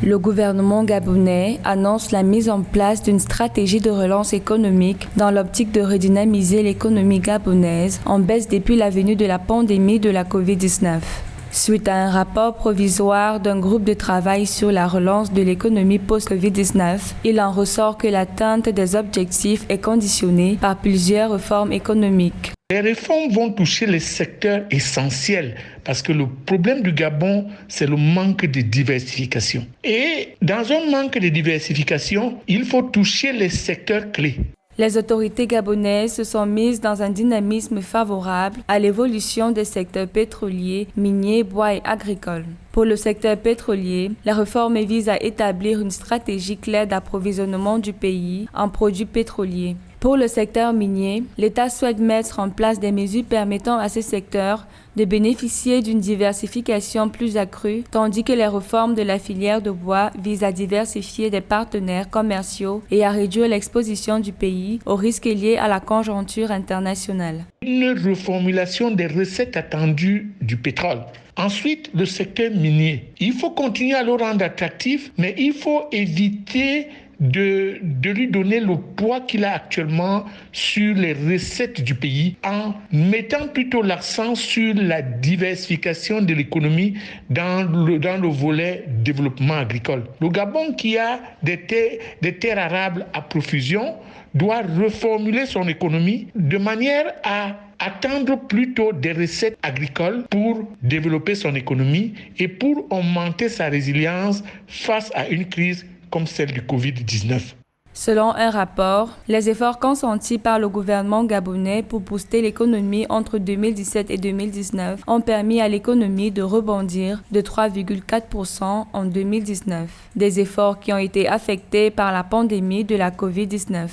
Le gouvernement gabonais annonce la mise en place d'une stratégie de relance économique dans l'optique de redynamiser l'économie gabonaise en baisse depuis la venue de la pandémie de la COVID-19. Suite à un rapport provisoire d'un groupe de travail sur la relance de l'économie post-COVID-19, il en ressort que l'atteinte des objectifs est conditionnée par plusieurs réformes économiques. Les réformes vont toucher les secteurs essentiels parce que le problème du Gabon, c'est le manque de diversification. Et dans un manque de diversification, il faut toucher les secteurs clés. Les autorités gabonaises se sont mises dans un dynamisme favorable à l'évolution des secteurs pétroliers, miniers, bois et agricoles. Pour le secteur pétrolier, la réforme vise à établir une stratégie claire d'approvisionnement du pays en produits pétroliers. Pour le secteur minier, l'État souhaite mettre en place des mesures permettant à ce secteur de bénéficier d'une diversification plus accrue, tandis que les réformes de la filière de bois visent à diversifier des partenaires commerciaux et à réduire l'exposition du pays aux risques liés à la conjoncture internationale. Une reformulation des recettes attendues du pétrole. Ensuite, le secteur minier. Il faut continuer à le rendre attractif, mais il faut éviter de lui donner le poids qu'il a actuellement sur les recettes du pays en mettant plutôt l'accent sur la diversification de l'économie dans le volet développement agricole. Le Gabon, qui a des terres arables à profusion, doit reformuler son économie de manière à attendre plutôt des recettes agricoles pour développer son économie et pour augmenter sa résilience face à une crise comme celle du Covid-19. Selon un rapport, les efforts consentis par le gouvernement gabonais pour booster l'économie entre 2017 et 2019 ont permis à l'économie de rebondir de 3,4% en 2019, des efforts qui ont été affectés par la pandémie de la COVID-19.